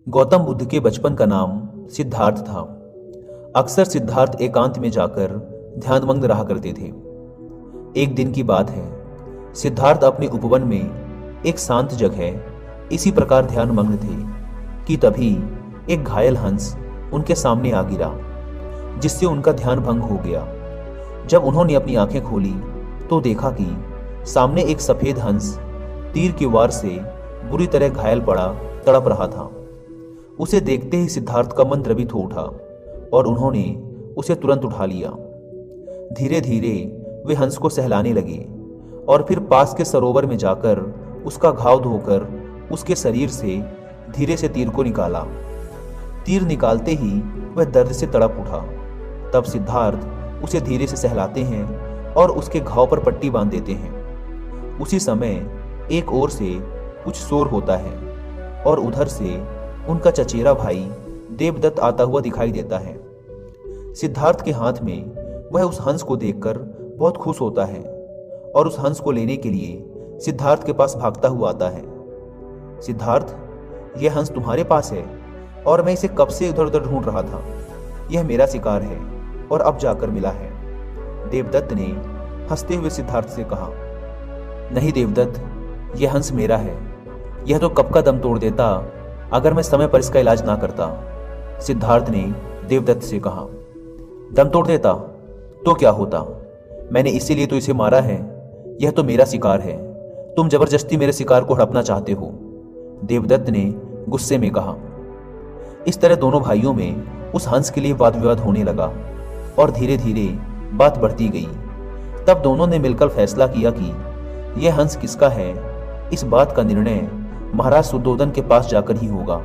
गौतम बुद्ध के बचपन का नाम सिद्धार्थ था। अक्सर सिद्धार्थ एकांत में जाकर ध्यानमग्न रहा करते थे। एक दिन की बात है, सिद्धार्थ अपने उपवन में एक शांत जगह इसी प्रकार ध्यानमग्न थे कि तभी एक घायल हंस उनके सामने आ गिरा, जिससे उनका ध्यान भंग हो गया। जब उन्होंने अपनी आंखें खोली तो देखा कि सामने एक सफेद हंस तीर की वार से बुरी तरह घायल पड़ा तड़प रहा था। उसे देखते ही सिद्धार्थ का मन द्रवित हो उठा और उन्होंने उसे तुरंत उठा लिया। धीरे धीरे वे हंस को सहलाने लगे और फिर पास के सरोवर में जाकर उसका घाव धोकर उसके शरीर से धीरे से तीर को निकाला। तीर निकालते ही वह दर्द से तड़प उठा। तब सिद्धार्थ उसे धीरे से सहलाते हैं और उसके घाव पर पट्टी बांध देते हैं। उसी समय एक ओर से कुछ शोर होता है और उधर से उनका चचेरा भाई देवदत्त आता हुआ दिखाई देता है। सिद्धार्थ के हाथ में वह उस हंस को देखकर बहुत खुश होता है और उस हंस को लेने के लिए सिद्धार्थ के पास भागता हुआ आता है। सिद्धार्थ, यह हंस तुम्हारे पास है और मैं इसे कब से इधर उधर ढूंढ रहा था। यह मेरा शिकार है और अब जाकर मिला है। देवदत्त ने हंसते हुए सिद्धार्थ से कहा। नहीं देवदत्त, यह हंस मेरा है। यह तो कब का दम तोड़ देता अगर मैं समय पर इसका इलाज ना करता। सिद्धार्थ ने देवदत्त से कहा। दम तोड़ देता तो क्या होता? मैंने इसीलिए तो इसे मारा है। यह तो मेरा शिकार है। तुम जबरदस्ती मेरे शिकार को हड़पना चाहते हो, देवदत्त ने गुस्से में कहा। इस तरह दोनों भाइयों में उस हंस के लिए वाद विवाद होने लगा और धीरे धीरे बात बढ़ती गई। तब दोनों ने मिलकर फैसला किया कि यह हंस किसका है, इस बात का निर्णय महाराज शुद्धोधन के पास जाकर ही होगा।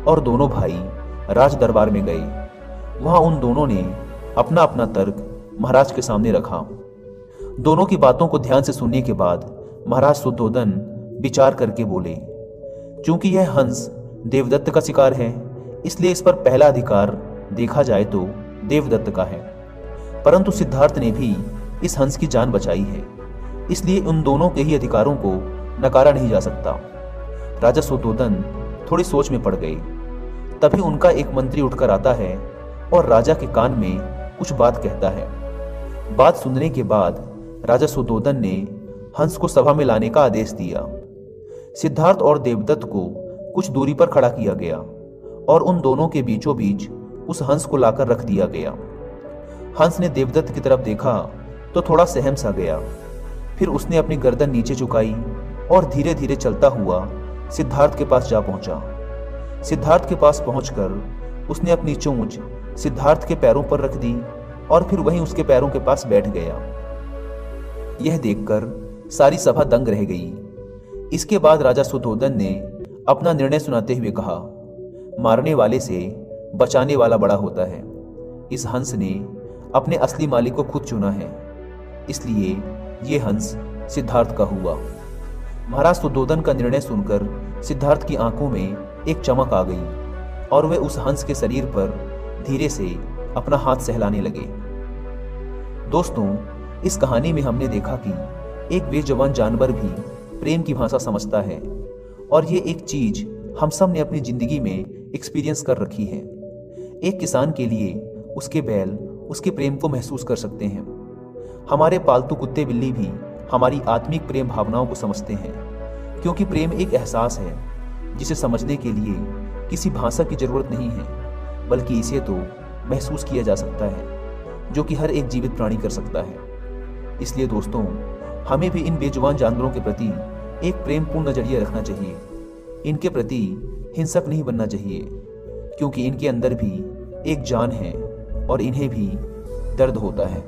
और दोनों भाई राज दरबार में गए। वहां उन दोनों ने अपना अपना तर्क महाराज के सामने रखा। दोनों की बातों को ध्यान से सुनने के बाद महाराज शुद्धोधन विचार करके बोले, चूंकि यह हंस देवदत्त का शिकार है, इसलिए इस पर पहला अधिकार देखा जाए तो देवदत्त का है। परंतु सिद्धार्थ ने भी इस हंस की जान बचाई है, इसलिए उन दोनों के ही अधिकारों को नकारा नहीं जा सकता। राजा शुद्धोधन थोड़ी सोच में पड़ गए। तभी उनका एक मंत्री उठकर आता है और राजा के कान में कुछ बात कहता है। बात सुनने के बाद राजा शुद्धोधन ने हंस को सभा में लाने का आदेश दिया। सिद्धार्थ और देवदत्त को कुछ दूरी पर खड़ा किया गया और उन दोनों के बीचों बीच उस हंस को लाकर रख दिया गया। हंस ने देवदत्त की तरफ देखा तो थोड़ा सहम सा गया। फिर उसने अपनी गर्दन नीचे झुकाई और धीरे धीरे चलता हुआ सिद्धार्थ के पास जा पहुंचा। सिद्धार्थ के पास पहुंचकर उसने अपनी चोंच सिद्धार्थ के पैरों पर रख दी और फिर वहीं उसके पैरों के पास बैठ गया। यह देखकर सारी सभा दंग रह गई। इसके बाद राजा शुद्धोधन ने अपना निर्णय सुनाते हुए कहा, मारने वाले से बचाने वाला बड़ा होता है। इस हंस ने अपने असली मालिक को खुद चुना है, इसलिए ये हंस सिद्धार्थ का हुआ। महाराज शुद्धोधन का निर्णय सुनकर सिद्धार्थ की आंखों में एक चमक आ गई और वे उस हंस के शरीर पर धीरे से अपना हाथ सहलाने लगे। दोस्तों, इस कहानी में हमने देखा कि एक बेजुबान जानवर भी प्रेम की भाषा समझता है और ये एक चीज हम सब ने अपनी जिंदगी में एक्सपीरियंस कर रखी है। एक किसान के लिए उसके बैल उसके प्रेम को महसूस कर सकते हैं। हमारे पालतू कुत्ते बिल्ली भी हमारी आत्मिक प्रेम भावनाओं को समझते हैं, क्योंकि प्रेम एक एहसास है जिसे समझने के लिए किसी भाषा की जरूरत नहीं है, बल्कि इसे तो महसूस किया जा सकता है, जो कि हर एक जीवित प्राणी कर सकता है। इसलिए दोस्तों, हमें भी इन बेजुबान जानवरों के प्रति एक प्रेमपूर्ण नजरिया रखना चाहिए। इनके प्रति हिंसक नहीं बनना चाहिए, क्योंकि इनके अंदर भी एक जान है और इन्हें भी दर्द होता है।